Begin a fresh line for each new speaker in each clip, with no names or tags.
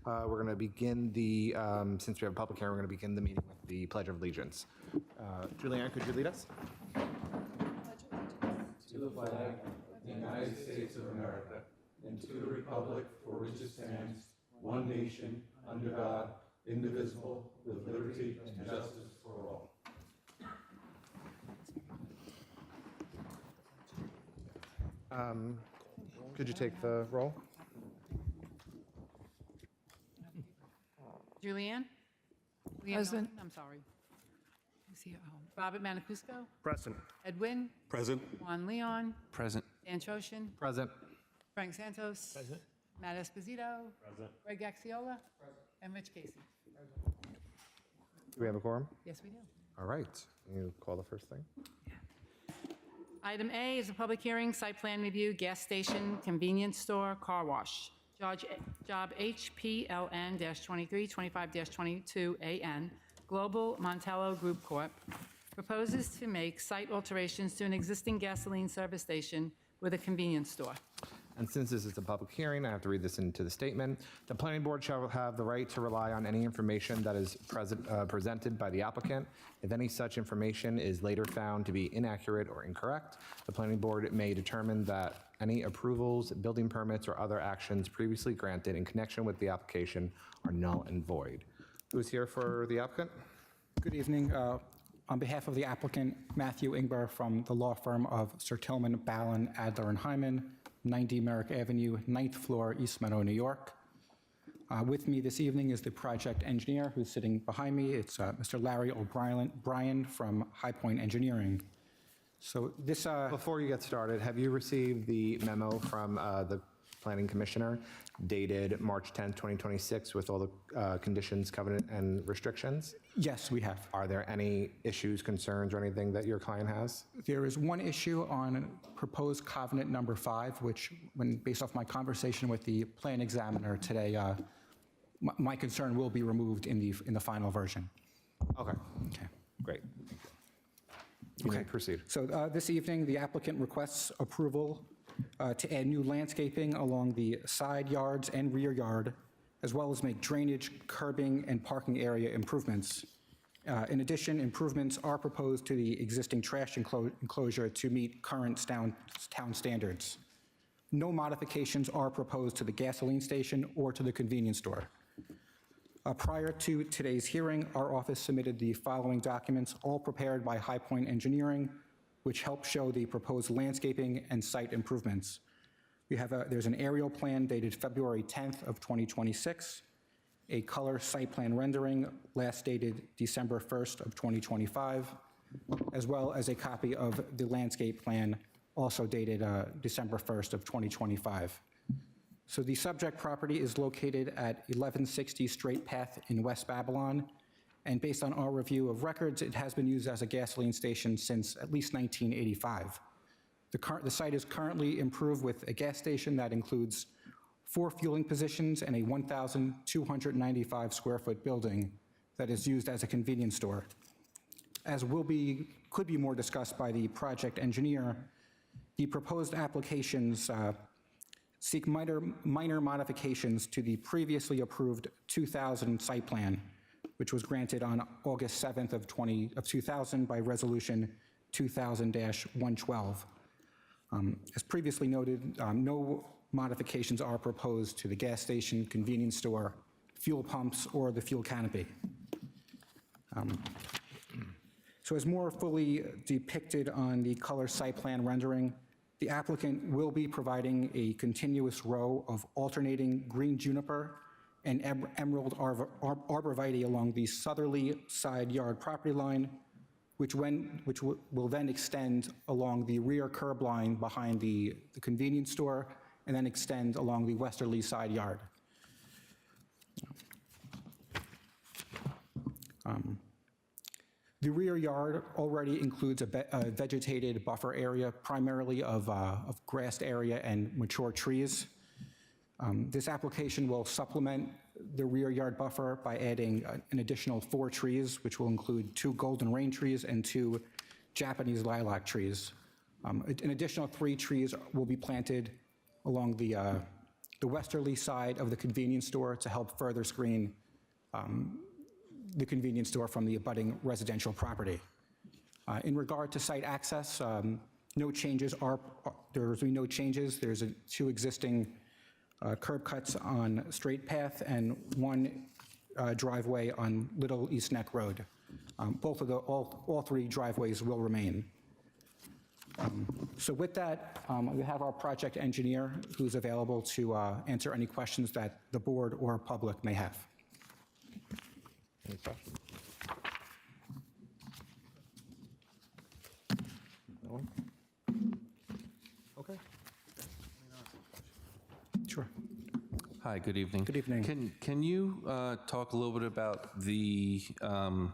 We're going to begin since we have a public hearing, we're going to begin the meeting with the Pledge of Allegiance. Julianne, could you lead us?
To the flag of the United States of America and to the republic for which it stands, one nation, under God, indivisible, with liberty and justice for all.
Could you take the roll?
Julianne?
Present.
I'm sorry.
Is he at home?
Robert Manacusco?
Present.
Ed Wynn?
Present.
Juan Leon?
Present.
Dan Choshin?
Present.
Frank Santos?
Present.
Matt Esposito?
Present.
Greg Axiola? And Rich Casey?
Do we have a quorum?
Yes, we do.
All right. You call the first thing?
Item A is a public hearing, site plan review, gas station, convenience store, car wash. Job HPLN-2325-22AN, Global Montello Group Corp. proposes to make site alterations to an existing gasoline service station with a convenience store.
And since this is a public hearing, I have to read this into the statement. The planning board shall have the right to rely on any information that is presented by the applicant. If any such information is later found to be inaccurate or incorrect, the planning board may determine that any approvals, building permits, or other actions previously granted in connection with the application are null and void. Who is here for the applicant?
Good evening. On behalf of the applicant, Matthew Ingber from the law firm of Sir Tillman, Ballin, Adler, and Hyman, 90 Merrick Avenue, 9th floor, East Meadow, New York. With me this evening is the project engineer who's sitting behind me. It's Mr. Larry O'Brien from High Point Engineering. So this...
Before you get started, have you received the memo from the planning commissioner dated March 10th, 2026 with all the conditions, covenant, and restrictions?
Yes, we have.
Are there any issues, concerns, or anything that your client has?
There is one issue on proposed covenant number 5, which, based off my conversation with the plan examiner today, my concern will be removed in the final version.
Okay.
Okay.
Great. You may proceed.
So this evening, the applicant requests approval to add new landscaping along the side yards and rear yard, as well as make drainage, curbing, and parking area improvements. In addition, improvements are proposed to the existing trash enclosure to meet current town standards. No modifications are proposed to the gasoline station or to the convenience store. Prior to today's hearing, our office submitted the following documents, all prepared by High Point Engineering, which help show the proposed landscaping and site improvements. There's an aerial plan dated February 10th of 2026, a color site plan rendering last dated December 1st of 2025, as well as a copy of the landscape plan also dated December 1st of 2025. So the subject property is located at 1160 Straight Path in West Babylon, and based on our review of records, it has been used as a gasoline station since at least 1985. The site is currently improved with a gas station that includes 4 fueling positions and a 1,295 square foot building that is used as a convenience store. As could be more discussed by the project engineer, the proposed applications seek minor modifications to the previously approved 2000 site plan, which was granted on August 7th of 2000 by resolution 2000-112. As previously noted, no modifications are proposed to the gas station, convenience store, fuel pumps, or the fuel canopy. So as more fully depicted on the color site plan rendering, the applicant will be providing a continuous row of alternating green juniper and emerald arborvitae along the southerly side yard property line, which will then extend along the rear curb line behind the convenience store and then extend along the westerly side yard. The rear yard already includes a vegetated buffer area, primarily of grassed area and mature trees. This application will supplement the rear yard buffer by adding an additional 4 trees, which will include 2 golden rain trees and 2 Japanese lilac trees. An additional 3 trees will be planted along the the westerly side of the convenience store to help further screen the convenience store from the abutting residential property. In regard to site access, no changes there's no changes. There's two existing curb cuts on Straight Path and one driveway on Little East Neck Road. All three driveways will remain. So with that, we have our project engineer who's available to answer any questions that the board or public may have.
Any questions? No one? Okay.
Sure.
Hi, good evening.
Good evening.
Can you talk a little bit about the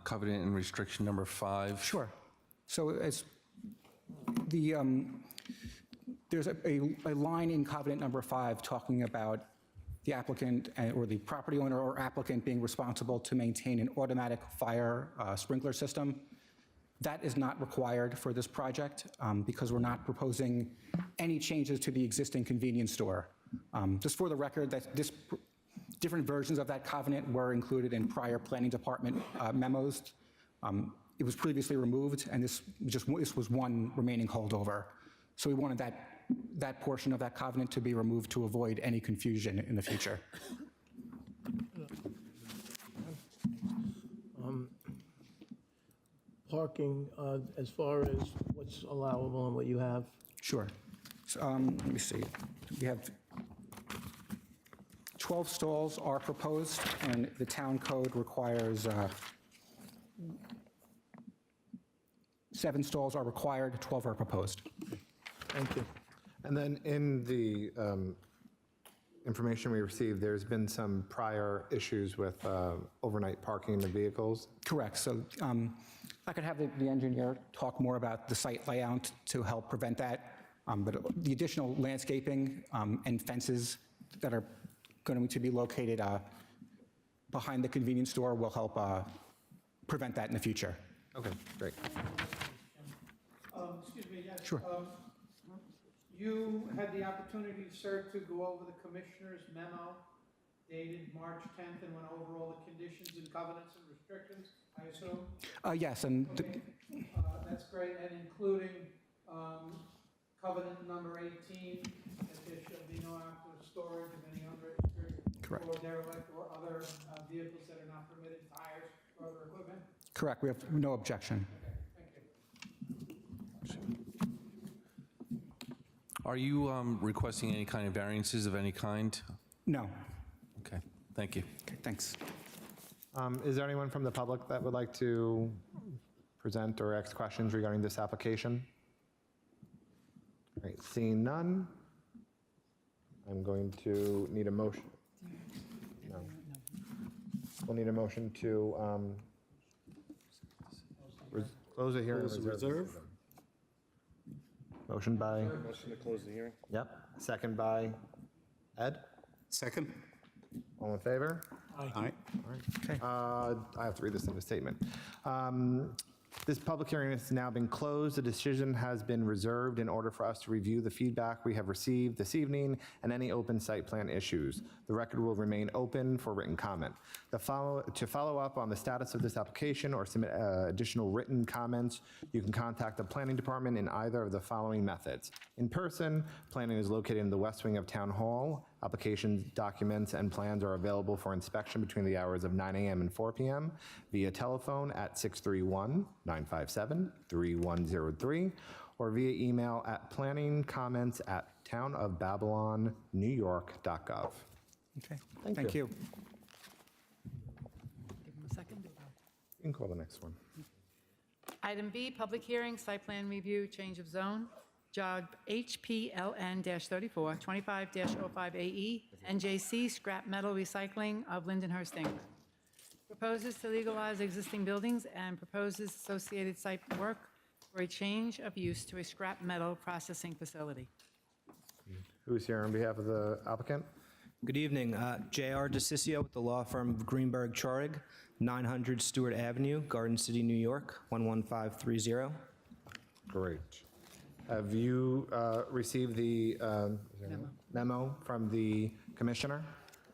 covenant and restriction number 5?
Sure. So as there's a line in covenant number 5 talking about the applicant or the property owner or applicant being responsible to maintain an automatic fire sprinkler system. That is not required for this project because we're not proposing any changes to the existing convenience store. Just for the record, different versions of that covenant were included in prior planning department memos. It was previously removed, and this was one remaining holdover. So we wanted that portion of that covenant to be removed to avoid any confusion in the future.
Parking, as far as what's allowable and what you have?
Sure. So, let me see. We have 12 stalls are proposed, and the town code requires 7 stalls are required, 12 are proposed.
Thank you.
And then in the information we received, there's been some prior issues with overnight parking of vehicles.
Correct. So I could have the engineer talk more about the site layout to help prevent that. But the additional landscaping and fences that are going to be located behind the convenience store will help prevent that in the future.
Okay, great.
Excuse me, yes.
Sure.
You had the opportunity, sir, to go over the commissioner's memo dated March 10th and went over all the conditions and covenants and restrictions, I assume?
Yes, and
Okay. That's great, and including covenant number 18, that there shall be no outdoor storage of any unregistered
Correct.
or derelict or other vehicles that are not permitted, tires or other equipment?
correct, we have no objection.
Okay, thank you.
Are you requesting any kind of variances of any kind?
No.
Okay, thank you.
Okay, thanks.
Is there anyone from the public that would like to present or ask questions regarding this application? All right, seeing none, I'm going to need a motion. No. We'll need a motion to close the hearing. and reserve. Motion by,
Motion to close the hearing?
yep, second by Ed.
Second?
All in favor?
Aye. Okay.
I have to read this in a statement. This public hearing has now been closed. The decision has been reserved in order for us to review the feedback we have received this evening and any open site plan issues. The record will remain open for written comment. To follow up on the status of this application or submit additional written comments, you can contact the planning department in either of the following methods. In person, planning is located in the west wing of Town Hall. Applications, documents, and plans are available for inspection between the hours of 9 a.m. and 4 p.m. via telephone at 631-957-3103 or via email at planningcomments@townofbabylonnewyork.gov.
Okay.
Thank
Thank you.
Give them a second.
You can call the next one.
Item B, public hearing, site plan review, change of zone, jog HPLN-34, 25-05AE, NJC Scrap Metal Recycling of Lindenhurst, Inc. Proposes to legalize existing buildings and proposes associated site work for a change of use to a scrap metal processing facility.
Who's here on behalf of the applicant?
Good evening. J.R. DeCiccio with the law firm of Greenberg Charig, 900 Stewart Avenue, Garden City, New York, 11530.
Great. Have you received the memo from the Commissioner,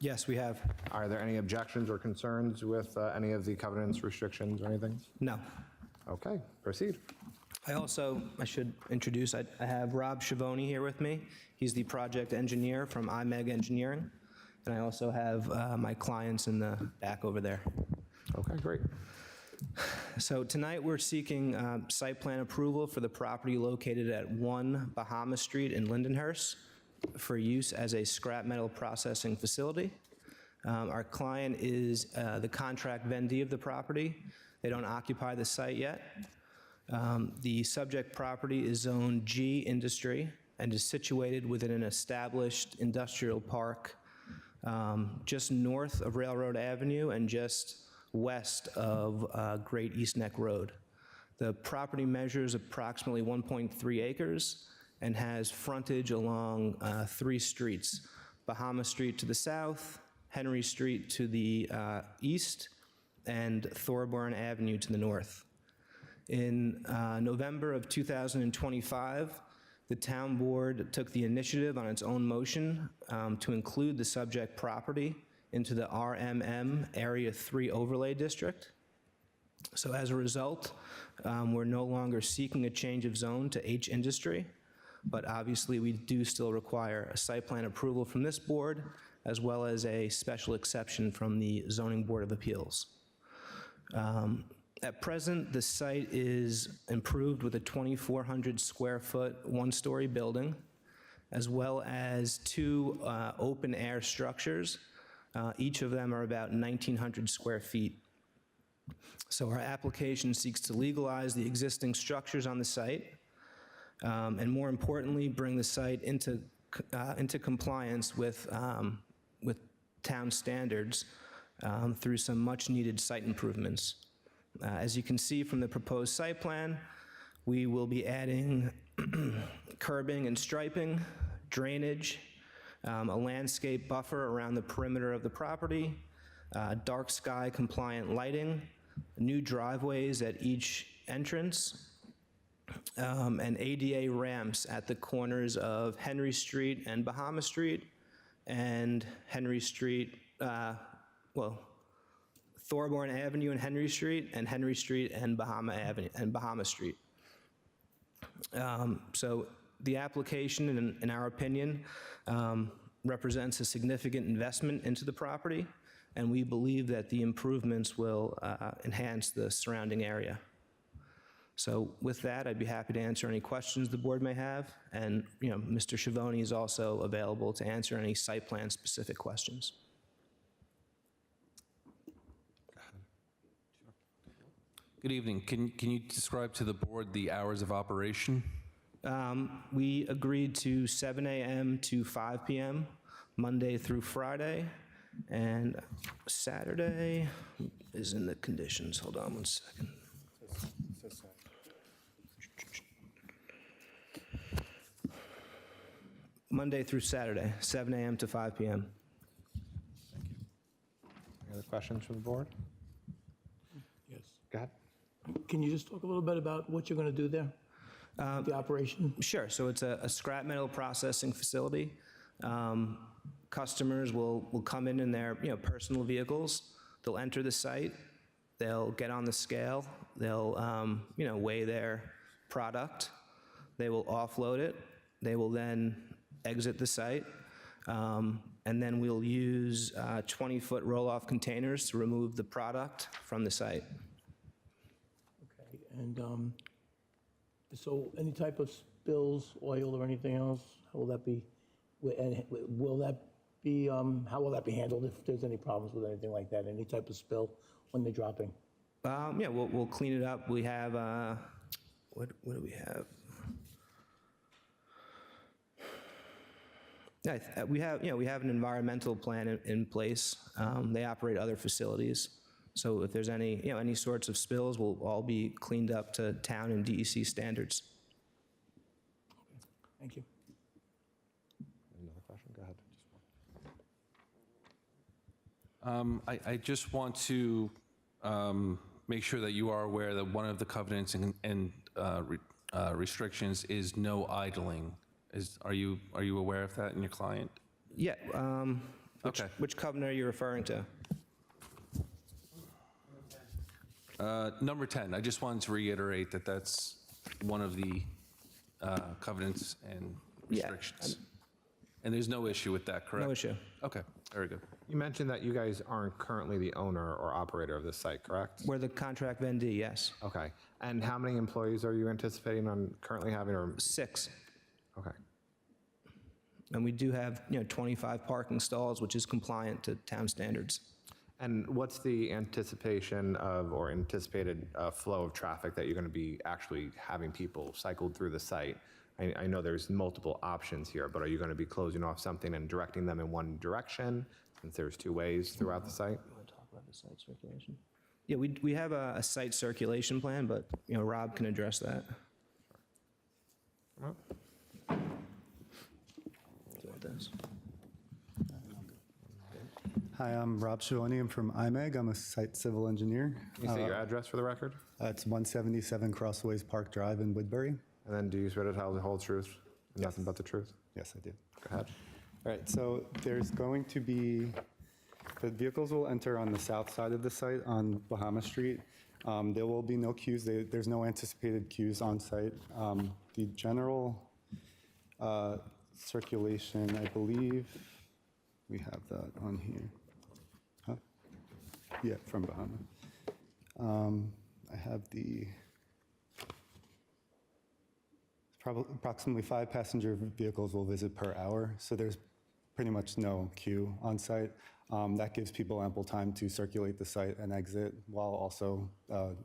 Yes, we have.
are there any objections or concerns with any of the covenants, restrictions, or anything?
No.
Okay, proceed.
I should introduce, I have Rob Schiavone here with me. He's the project engineer from IMEG Engineering. And I also have my clients in the back over there.
Okay, great.
So tonight, we're seeking site plan approval for the property located at 1 Bahama Street in Lindenhurst for use as a scrap metal processing facility. Our client is the contract vendee of the property. They don't occupy the site yet. The subject property is Zone G Industry and is situated within an established industrial park just north of Railroad Avenue and just west of Great East Neck Road. The property measures approximately 1.3 acres and has frontage along 3 streets: Bahama Street to the south, Henry Street to the east, and Thorburn Avenue to the north. In November of 2025, the town board took the initiative on its own motion to include the subject property into the RMM Area 3 Overlay District. So as a result, we're no longer seeking a change of zone to H Industry, but obviously we do still require a site plan approval from this board, as well as a special exception from the Zoning Board of Appeals. At present, the site is improved with a 2,400 square foot, 1-story building, as well as 2 open-air structures. Each of them are about 1,900 square feet. So our application seeks to legalize the existing structures on the site, and more importantly, bring the site into compliance with town standards through some much-needed site improvements. As you can see from the proposed site plan, we will be adding curbing and striping, drainage, a landscape buffer around the perimeter of the property, dark sky compliant lighting, new driveways at each entrance, and ADA ramps at the corners of Henry Street and Bahama Street, and Henry Street, Thorburn Avenue and Henry Street, and Henry Street and Bahama Avenue and Bahama Street. So the application, in our opinion, represents a significant investment into the property, and we believe that the improvements will enhance the surrounding area. So with that, I'd be happy to answer any questions the board may have, and Mr. Schiavone is also available to answer any site plan specific questions.
Good evening. Can you describe to the board the hours of operation?
We agreed to 7 a.m. to 5 p.m., Monday through Friday, and Saturday is in the conditions. Hold on one second. Monday through Saturday, 7 a.m. to 5 p.m.
Any other questions from the board?
Yes.
Go ahead.
Can you just talk a little bit about what you're going to do there? The operation?
Sure. So it's a scrap metal processing facility. Customers will come in their personal vehicles. They'll enter the site. They'll get on the scale. They'll weigh their product. They will offload it. They will then exit the site. And then we'll use 20-foot roll-off containers to remove the product from the site.
Okay, and so any type of spills, oil or anything else, how will that be, and will that be, how will that be handled if there's any problems with anything like that, any type of spill when they're dropping?
Yeah, we'll clean it up. We have, what do we have? Yeah, we have an environmental plan in place. They operate other facilities. So if there's any sorts of spills, will all be cleaned up to town and DEC standards.
Thank you.
Another question? Go ahead.
I just want to make sure that you are aware that one of the covenants and restrictions is no idling. Are you aware of that in your client?
Yeah,
Okay.
which covenant are you referring to?
Number 10, I just wanted to reiterate that that's one of the covenants and
Yeah,
restrictions. And there's no issue with that, correct?
No issue.
Okay, very good.
You mentioned that you guys aren't currently the owner or operator of this site, correct?
We're the contract vendee, yes.
Okay. And how many employees are you anticipating on currently having, or,
6.
okay.
And we do have, 25 parking stalls, which is compliant to town standards.
And what's the anticipation of, or anticipated flow of traffic that you're going to be actually having people cycled through the site? I know there's multiple options here, but are you going to be closing off something and directing them in one direction, since there's 2 ways throughout the site?
You want to talk about the site circulation? Yeah, we have a site circulation plan, but, Rob can address that.
Come up.
So it does.
Hi, I'm Rob Shaloni. I'm from IMEG. I'm a site civil engineer.
Can you say your address for the record?
It's 177 Crossways Park Drive in Woodbury.
And then do you swear to tell the whole truth and nothing but the truth?
Yes, I do.
Go ahead.
All right, so there's going to be, the vehicles will enter on the south side of the site on Bahama Street. There will be no queues. There's no anticipated queues on site. The general circulation, I believe, we have that on here. Huh? Yeah, from Bahama. I have the, approximately 5 passenger vehicles will visit per hour, so there's pretty much no queue on site. That gives people ample time to circulate the site and exit while also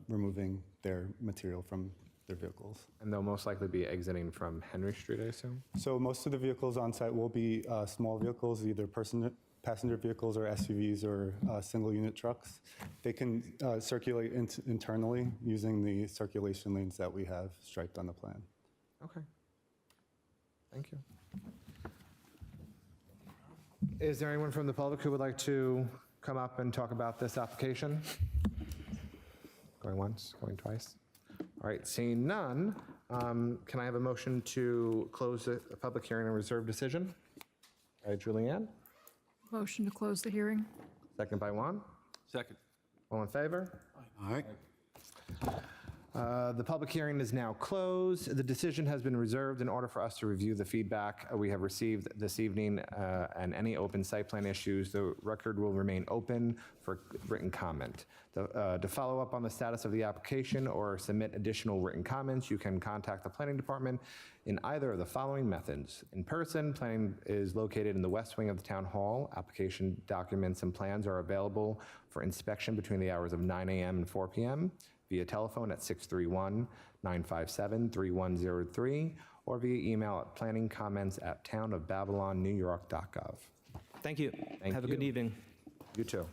removing their material from their vehicles.
And they'll most likely be exiting from Henry Street, I assume?
So most of the vehicles on site will be small vehicles, either passenger vehicles or SUVs or single unit trucks. They can circulate internally using the circulation lanes that we have striped on the plan.
Okay. Thank you. Is there anyone from the public who would like to come up and talk about this application? Going once, going twice? All right, seeing none, can I have a motion to close the public hearing and reserve decision? By Julianne,
Motion to close the hearing?
second by Juan.
Second.
All in favor?
All right.
The public hearing is now closed. The decision has been reserved in order for us to review the feedback we have received this evening and any open site plan issues. The record will remain open for written comment. To follow up on the status of the application or submit additional written comments, you can contact the planning department in either of the following methods. In person, planning is located in the west wing of the town hall. Application documents and plans are available for inspection between the hours of 9 a.m. and 4 p.m. via telephone at 631-957-3103 or via email at planningcomments@townofbabylonnewyork.gov.
Thank you.
Thank
Have a good
you.
evening.
You too.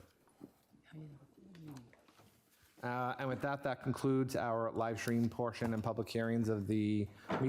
And with that, that concludes our live stream portion and public hearings of the meeting.